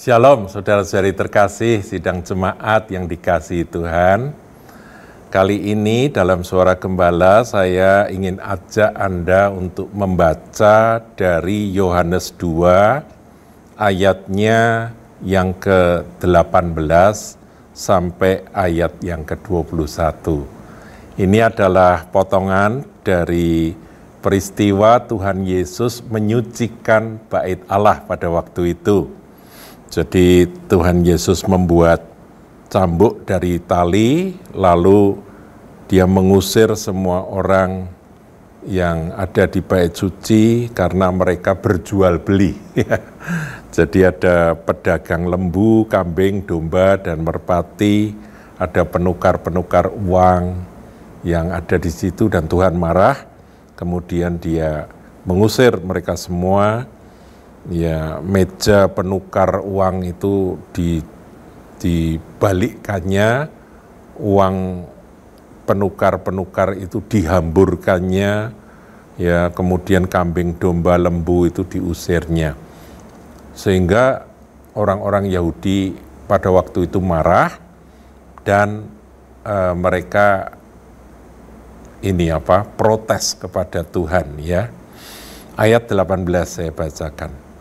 Shalom, saudara-saudari terkasih, sidang jemaat yang dikasihi Tuhan. Kali ini dalam Suara Gembala saya ingin ajak Anda untuk membaca dari Yohanes 2 ayatnya yang ke-18 sampai ayat yang ke-21. Ini adalah potongan dari peristiwa Tuhan Yesus menyucikan bait Allah pada waktu itu. Jadi Tuhan Yesus membuat cambuk dari tali, lalu dia mengusir semua orang yang ada di bait suci karena mereka berjual beli. Jadi ada pedagang lembu, kambing, domba, dan merpati, ada penukar-penukar uang yang ada di situ dan Tuhan marah. Kemudian dia mengusir mereka semua. Ya, meja penukar uang itu dibalikkannya, uang penukar-penukar itu dihamburkannya, ya, kemudian kambing, domba, lembu itu diusirnya. Sehingga orang-orang Yahudi pada waktu itu marah dan mereka protes kepada Tuhan, ya. Ayat 18 saya bacakan.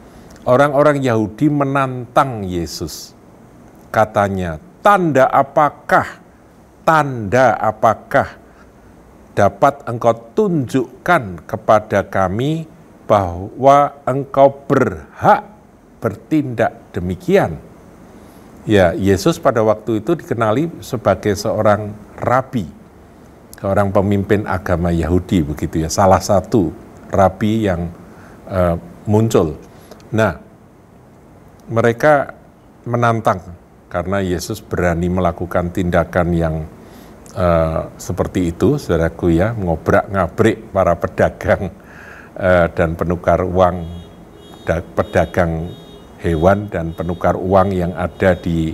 Orang-orang Yahudi menantang Yesus. Katanya, tanda apakah dapat engkau tunjukkan kepada kami bahwa engkau berhak bertindak demikian? Ya, Yesus pada waktu itu dikenali sebagai seorang rabi, seorang pemimpin agama Yahudi, begitu ya, salah satu rabi yang muncul. Nah, mereka menantang karena Yesus berani melakukan tindakan yang seperti itu, saudaraku ya, ngobrak-ngabrik para pedagang dan penukar uang, pedagang hewan dan penukar uang yang ada di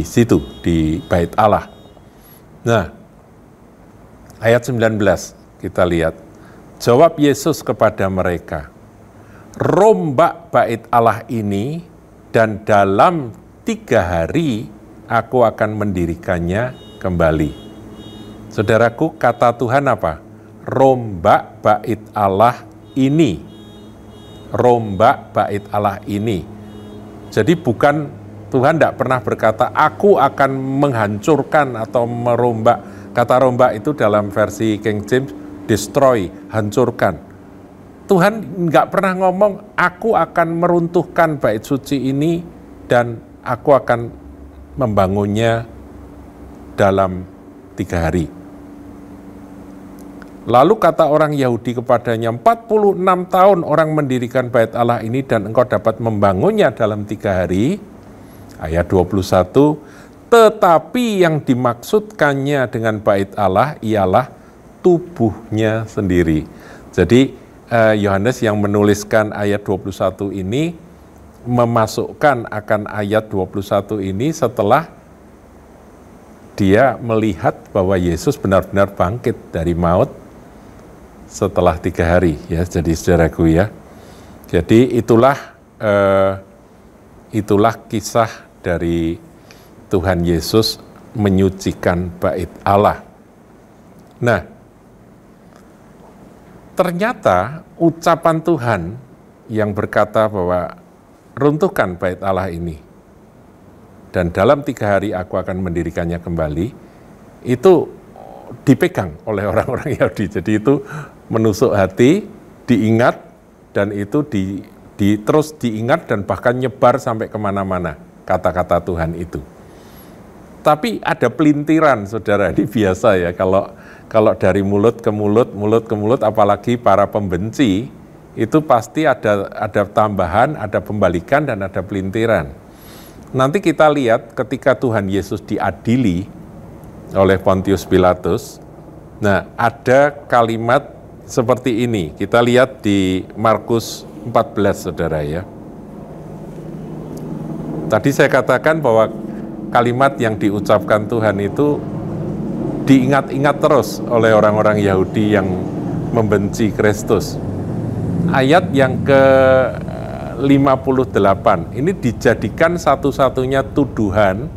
situ, di bait Allah. Nah, ayat 19 kita lihat. Jawab Yesus kepada mereka, rombak bait Allah ini dan dalam 3 hari aku akan mendirikannya kembali. Saudaraku, kata Tuhan apa? Rombak bait Allah ini. Rombak bait Allah ini. Jadi bukan, Tuhan tidak pernah berkata, aku akan menghancurkan atau merombak. Kata rombak itu dalam versi King James, destroy, hancurkan. Tuhan nggak pernah ngomong, aku akan meruntuhkan bait suci ini dan aku akan membangunnya dalam 3 hari. Lalu kata orang Yahudi kepadanya, 46 tahun orang mendirikan bait Allah ini dan engkau dapat membangunnya dalam 3 hari. Ayat 21, tetapi yang dimaksudkannya dengan bait Allah ialah tubuhnya sendiri. Jadi Yohanes yang menuliskan ayat 21 ini memasukkan akan ayat 21 ini setelah dia melihat bahwa Yesus benar-benar bangkit dari maut setelah 3 hari, ya. Jadi saudaraku ya, jadi itulah kisah dari Tuhan Yesus menyucikan bait Allah. Nah, ternyata ucapan Tuhan yang berkata bahwa runtuhkan bait Allah ini dan dalam 3 hari aku akan mendirikannya kembali, itu dipegang oleh orang-orang Yahudi. Jadi itu menusuk hati, diingat, dan itu terus diingat dan bahkan nyebar sampai kemana-mana kata-kata Tuhan itu. Tapi ada pelintiran, saudara, ini biasa ya, kalau dari mulut ke mulut, apalagi para pembenci, itu pasti ada tambahan, ada pembalikan, dan ada pelintiran. Nanti kita lihat ketika Tuhan Yesus diadili oleh Pontius Pilatus, nah ada kalimat seperti ini, kita lihat di Markus 14, saudara ya. Tadi saya katakan bahwa kalimat yang diucapkan Tuhan itu diingat-ingat terus oleh orang-orang Yahudi yang membenci Kristus. Ayat yang ke 58 ini dijadikan satu-satunya tuduhan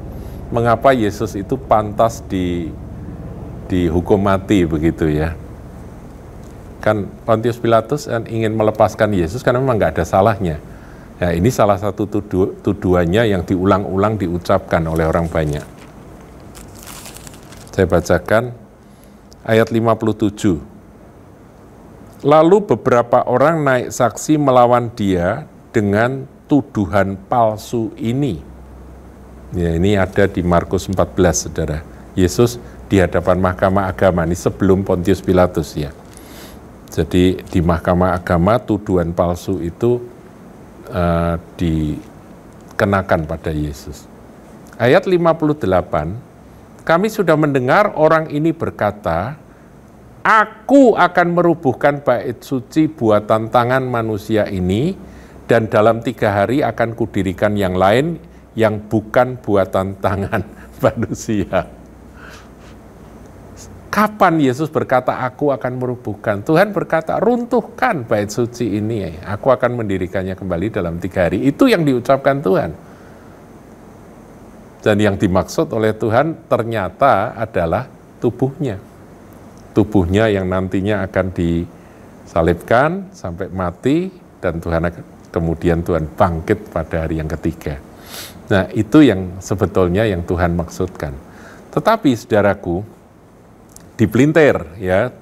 mengapa Yesus itu pantas dihukum mati begitu ya. Kan Pontius Pilatus ingin melepaskan Yesus karena memang nggak ada salahnya. Ya, ini salah satu tuduhannya yang diulang-ulang diucapkan oleh orang banyak. Saya bacakan ayat 57. Lalu beberapa orang naik saksi melawan dia dengan tuduhan palsu ini. Ya, ini ada di Markus 14, saudara. Yesus di hadapan Mahkamah Agama, ini sebelum Pontius Pilatus ya. Jadi di Mahkamah Agama tuduhan palsu itu dikenakan pada Yesus. Ayat 58, kami sudah mendengar orang ini berkata, aku akan merubuhkan bait suci buatan tangan manusia ini, dan dalam 3 hari akan kudirikan yang lain yang bukan buatan tangan manusia. Kapan Yesus berkata, aku akan merubuhkan? Tuhan berkata, runtuhkan bait suci ini, aku akan mendirikannya kembali dalam 3 hari. Itu yang diucapkan Tuhan. Dan yang dimaksud oleh Tuhan ternyata adalah tubuhnya. Tubuhnya yang nantinya akan disalibkan sampai mati, dan kemudian Tuhan bangkit pada hari yang ketiga. Nah, itu yang sebetulnya yang Tuhan maksudkan. Tetapi saudaraku, dipelintir ya,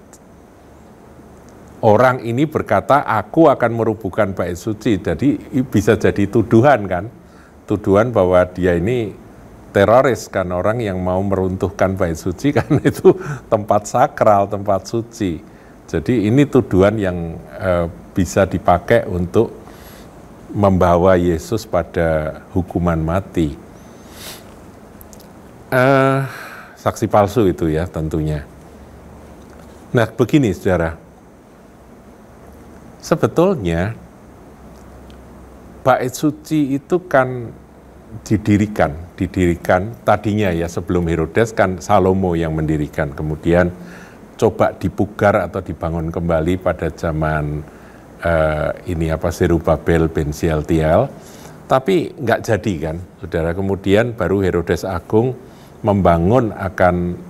orang ini berkata aku akan merubuhkan bait suci, jadi bisa jadi tuduhan kan, tuduhan bahwa dia ini teroris kan, orang yang mau meruntuhkan bait suci kan itu tempat sakral, tempat suci. Jadi ini tuduhan yang bisa dipakai untuk membawa Yesus pada hukuman mati. Saksi palsu itu ya tentunya. Nah begini saudara, sebetulnya bait suci itu kan didirikan tadinya ya sebelum Herodes kan Salomo yang mendirikan, kemudian coba dipugar atau dibangun kembali pada zaman Zerubabel bin Shealtiel, tapi nggak jadi kan saudara. Kemudian baru Herodes Agung membangun akan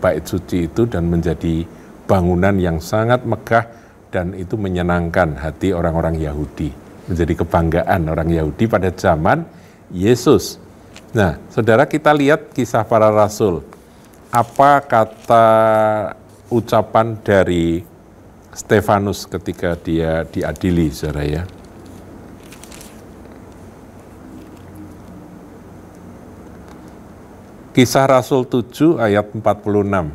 bait suci itu dan menjadi bangunan yang sangat megah dan itu menyenangkan hati orang-orang Yahudi, menjadi kebanggaan orang Yahudi pada zaman Yesus. Nah, saudara, kita lihat Kisah Para Rasul. Apa kata ucapan dari Stefanus ketika dia diadili, saudara ya? Kisah Rasul 7 ayat 46.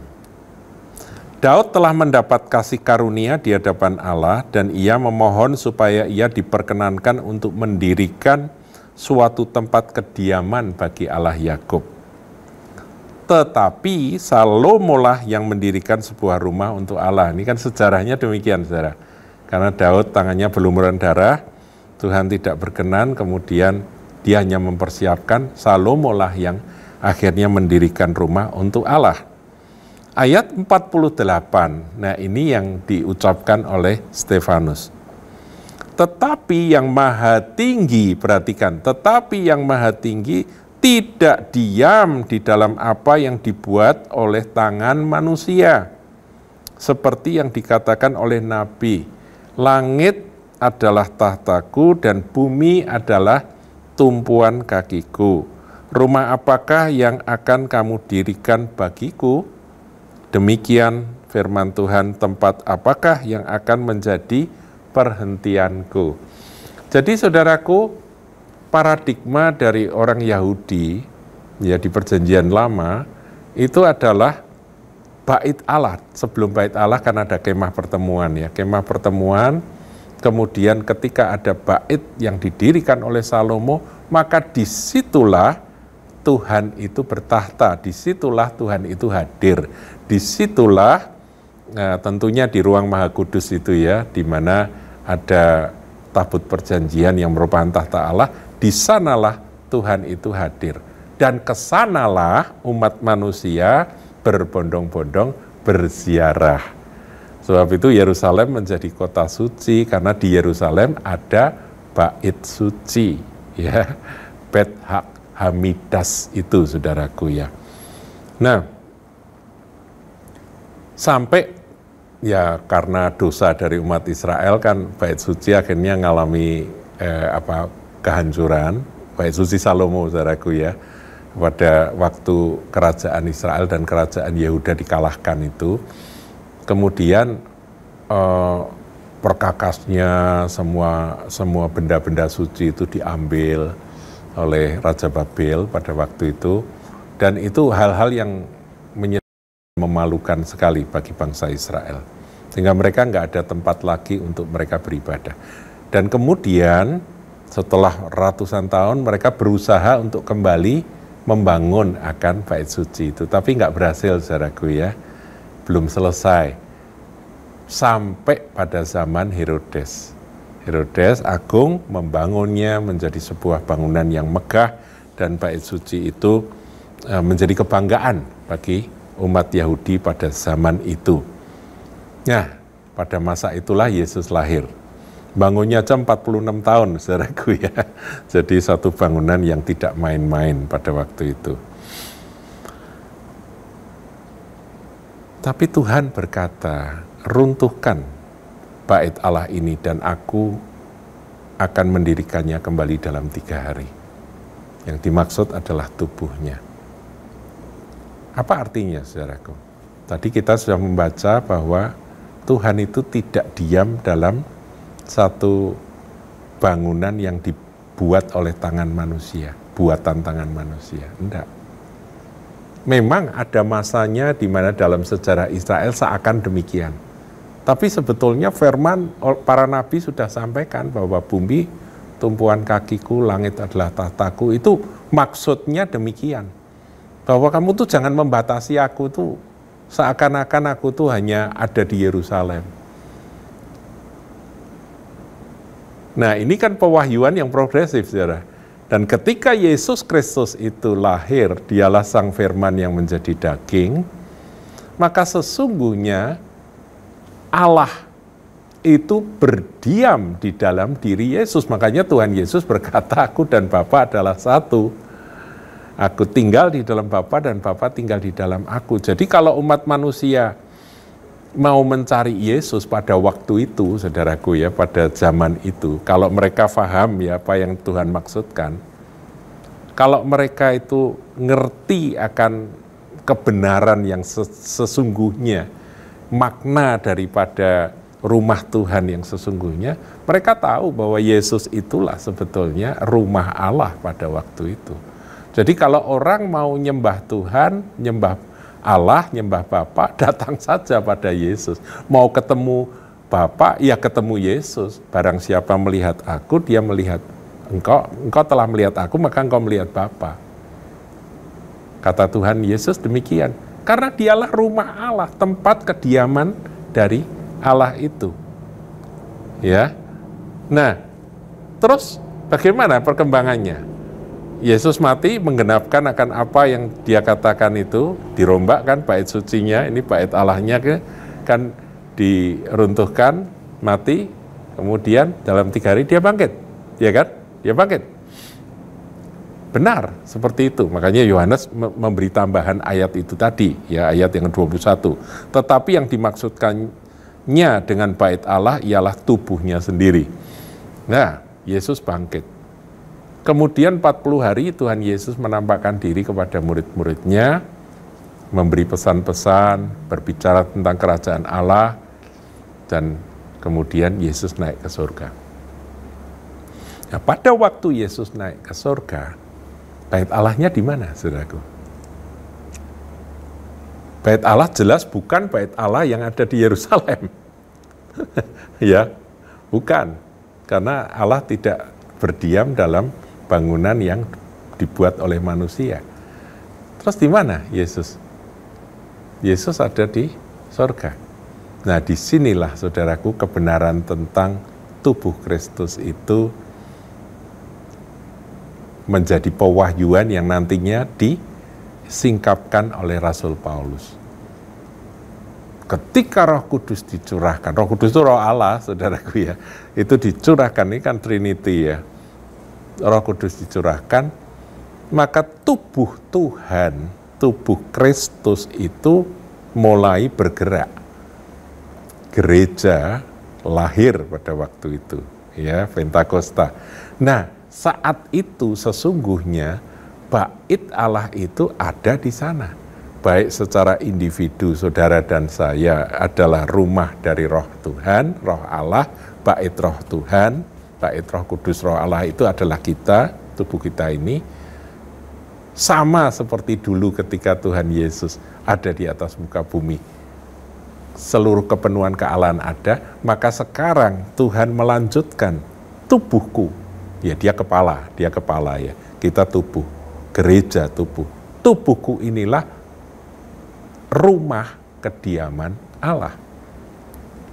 Daud telah mendapat kasih karunia di hadapan Allah dan ia memohon supaya ia diperkenankan untuk mendirikan suatu tempat kediaman bagi Allah Yakub. Tetapi Salomo lah yang mendirikan sebuah rumah untuk Allah. Ini kan sejarahnya demikian, saudara. Karena Daud tangannya berlumuran darah, Tuhan tidak berkenan, kemudian dia hanya mempersiapkan, Salomo lah yang akhirnya mendirikan rumah untuk Allah. Ayat 48, nah ini yang diucapkan oleh Stefanus. Tetapi yang maha tinggi, perhatikan, tetapi yang maha tinggi tidak diam di dalam apa yang dibuat oleh tangan manusia. Seperti yang dikatakan oleh Nabi, langit adalah tahtaku dan bumi adalah tumpuan kakiku. Rumah apakah yang akan kamu dirikan bagiku? Demikian firman Tuhan, tempat apakah yang akan menjadi perhentianku? Jadi saudaraku, paradigma dari orang Yahudi ya di Perjanjian Lama itu adalah bait Allah. Sebelum bait Allah kan ada kemah pertemuan ya, kemah pertemuan. Kemudian ketika ada bait yang didirikan oleh Salomo, maka disitulah Tuhan itu bertahta, disitulah Tuhan itu hadir, disitulah tentunya di ruang Maha Kudus itu ya, di mana ada tabut perjanjian yang merupakan tahta Allah, di sanalah Tuhan itu hadir. Dan kesanalah umat manusia berbondong-bondong berziarah. Sebab itu Yerusalem menjadi kota suci, karena di Yerusalem ada bait suci, ya, Bet Hamidas itu, saudaraku ya. Nah, sampai ya karena dosa dari umat Israel kan bait suci akhirnya ngalami kehancuran. Bait suci Salomo, saudaraku ya, pada waktu kerajaan Israel dan kerajaan Yehuda dikalahkan itu, kemudian perkakasnya semua benda-benda suci itu diambil oleh Raja Babel pada waktu itu, dan itu hal-hal yang memalukan sekali bagi bangsa Israel, sehingga mereka nggak ada tempat lagi untuk mereka beribadah. Dan kemudian setelah ratusan tahun mereka berusaha untuk kembali membangun akan bait suci itu, tapi nggak berhasil, saudaraku ya, belum selesai. Sampai pada zaman Herodes. Herodes Agung membangunnya menjadi sebuah bangunan yang megah, dan bait suci itu menjadi kebanggaan bagi umat Yahudi pada zaman itu. Nah, pada masa itulah Yesus lahir. Bangunnya aja 46 tahun, saudaraku ya. Jadi satu bangunan yang tidak main-main pada waktu itu. Tapi Tuhan berkata, runtuhkan bait Allah ini dan aku akan mendirikannya kembali dalam 3 hari. Yang dimaksud adalah tubuhnya. Apa artinya, saudaraku? Tadi kita sudah membaca bahwa Tuhan itu tidak diam dalam satu bangunan yang dibuat oleh tangan manusia, buatan tangan manusia. Enggak. Memang ada masanya di mana dalam sejarah Israel seakan demikian. Tapi sebetulnya firman para nabi sudah sampaikan bahwa bumi tumpuan kakiku, langit adalah tahtaku. Itu maksudnya demikian. Bahwa kamu tuh jangan membatasi aku tuh seakan-akan aku tuh hanya ada di Yerusalem. Nah, ini kan pewahyuan yang progresif, saudara. Dan ketika Yesus Kristus itu lahir, dialah sang firman yang menjadi daging, maka sesungguhnya Allah itu berdiam di dalam diri Yesus. Makanya Tuhan Yesus berkata, aku dan Bapa adalah satu. Aku tinggal di dalam Bapa dan Bapa tinggal di dalam aku. Jadi kalau umat manusia mau mencari Yesus pada waktu itu, saudaraku ya, pada zaman itu, kalau mereka paham ya apa yang Tuhan maksudkan, kalau mereka itu ngerti akan kebenaran yang sesungguhnya, makna daripada rumah Tuhan yang sesungguhnya, mereka tahu bahwa Yesus itulah sebetulnya rumah Allah pada waktu itu. Jadi kalau orang mau nyembah Tuhan, nyembah Allah, nyembah Bapa, datang saja pada Yesus. Mau ketemu Bapa, ya ketemu Yesus. Barang siapa melihat aku, dia melihat engkau telah melihat aku, maka engkau melihat Bapa. Kata Tuhan Yesus demikian. Karena dialah rumah Allah, tempat kediaman dari Allah itu. Ya. Nah, terus bagaimana perkembangannya? Yesus mati menggenapkan akan apa yang dia katakan itu, dirombak kan bait sucinya, ini bait Allahnya kan diruntuhkan, mati, kemudian dalam 3 hari dia bangkit, ya kan? Dia bangkit. Benar, seperti itu. Makanya Yohanes memberi tambahan ayat itu tadi, ya ayat yang 21. Tetapi yang dimaksudkannya dengan bait Allah ialah tubuhnya sendiri. Nah, Yesus bangkit. Kemudian 40 hari Tuhan Yesus menampakkan diri kepada murid-muridnya, memberi pesan-pesan, berbicara tentang kerajaan Allah, dan kemudian Yesus naik ke surga. Nah, pada waktu Yesus naik ke surga, bait Allahnya di mana, saudaraku? Bait Allah jelas bukan bait Allah yang ada di Yerusalem. Ya, bukan. Karena Allah tidak berdiam dalam bangunan yang dibuat oleh manusia. Terus di mana Yesus? Yesus ada di surga. Nah, disinilah saudaraku kebenaran tentang tubuh Kristus itu menjadi pewahyuan yang nantinya disingkapkan oleh Rasul Paulus. ketika Roh Kudus dicurahkan, Roh Kudus itu Roh Allah, saudaraku ya, itu dicurahkan, ini kan Trinity ya, Roh Kudus dicurahkan, maka tubuh Tuhan, tubuh Kristus itu mulai bergerak. Gereja lahir pada waktu itu, ya, Pentakosta. Nah, saat itu sesungguhnya bait Allah itu ada di sana. Baik secara individu, saudara dan saya adalah rumah dari Roh Tuhan, Roh Allah, bait Roh Tuhan, bait Roh Kudus, Roh Allah itu adalah kita, tubuh kita ini. Sama seperti dulu ketika Tuhan Yesus ada di atas muka bumi. Seluruh kepenuhan kealahan ada, maka sekarang Tuhan melanjutkan tubuhku. Ya, dia kepala ya, kita tubuh, gereja tubuh. Tubuhku inilah rumah kediaman Allah.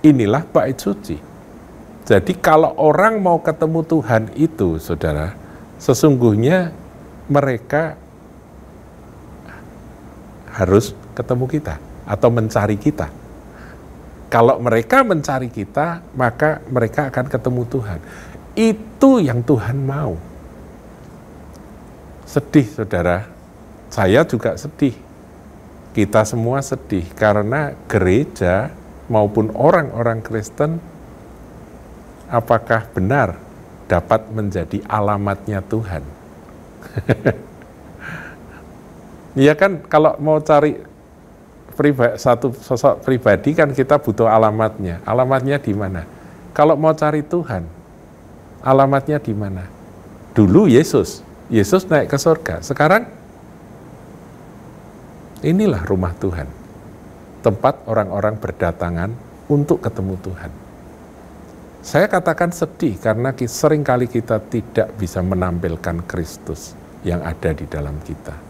Inilah bait suci. Jadi kalau orang mau ketemu Tuhan itu, saudara, sesungguhnya mereka harus ketemu kita atau mencari kita. Kalau mereka mencari kita, maka mereka akan ketemu Tuhan. Itu yang Tuhan mau. Sedih, saudara. Saya juga sedih. Kita semua sedih karena gereja maupun orang-orang Kristen apakah benar dapat menjadi alamatnya Tuhan? Ya kan, kalau mau cari satu sosok pribadi kan kita butuh alamatnya. Alamatnya di mana? Kalau mau cari Tuhan, alamatnya di mana? Dulu Yesus naik ke surga. Sekarang inilah rumah Tuhan, tempat orang-orang berdatangan untuk ketemu Tuhan. Saya katakan sedih karena seringkali kita tidak bisa menampilkan Kristus yang ada di dalam kita.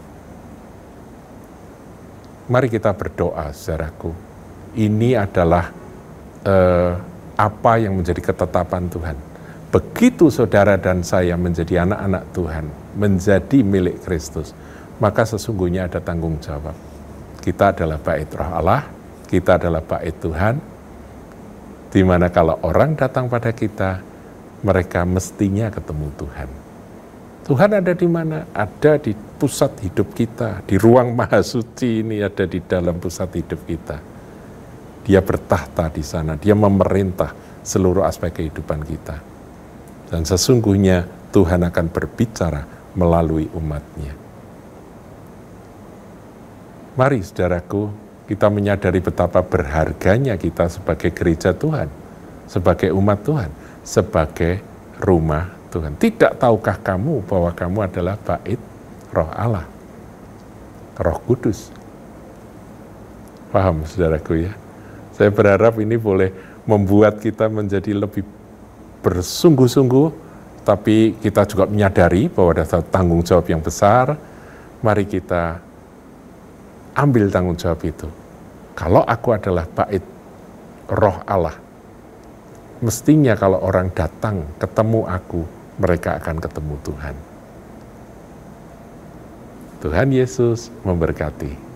Mari kita berdoa, saudaraku. Ini adalah apa yang menjadi ketetapan Tuhan. Begitu saudara dan saya menjadi anak-anak Tuhan, menjadi milik Kristus, maka sesungguhnya ada tanggung jawab. Kita adalah bait Roh Allah, kita adalah bait Tuhan, di mana kalau orang datang pada kita, mereka mestinya ketemu Tuhan. Tuhan ada di mana? Ada di pusat hidup kita, di ruang maha suci ini, ada di dalam pusat hidup kita. Dia bertahta di sana, dia memerintah seluruh aspek kehidupan kita. Dan sesungguhnya Tuhan akan berbicara melalui umatnya. Mari saudaraku, kita menyadari betapa berharganya kita sebagai gereja Tuhan, sebagai umat Tuhan, sebagai rumah Tuhan. Tidak tahukah kamu bahwa kamu adalah bait Roh Allah, Roh Kudus? Paham saudaraku ya? Saya berharap ini boleh membuat kita menjadi lebih bersungguh-sungguh, tapi kita juga menyadari bahwa ada tanggung jawab yang besar. Mari kita ambil tanggung jawab itu. Kalau aku adalah bait Roh Allah, mestinya kalau orang datang ketemu aku, mereka akan ketemu Tuhan. Tuhan Yesus memberkati.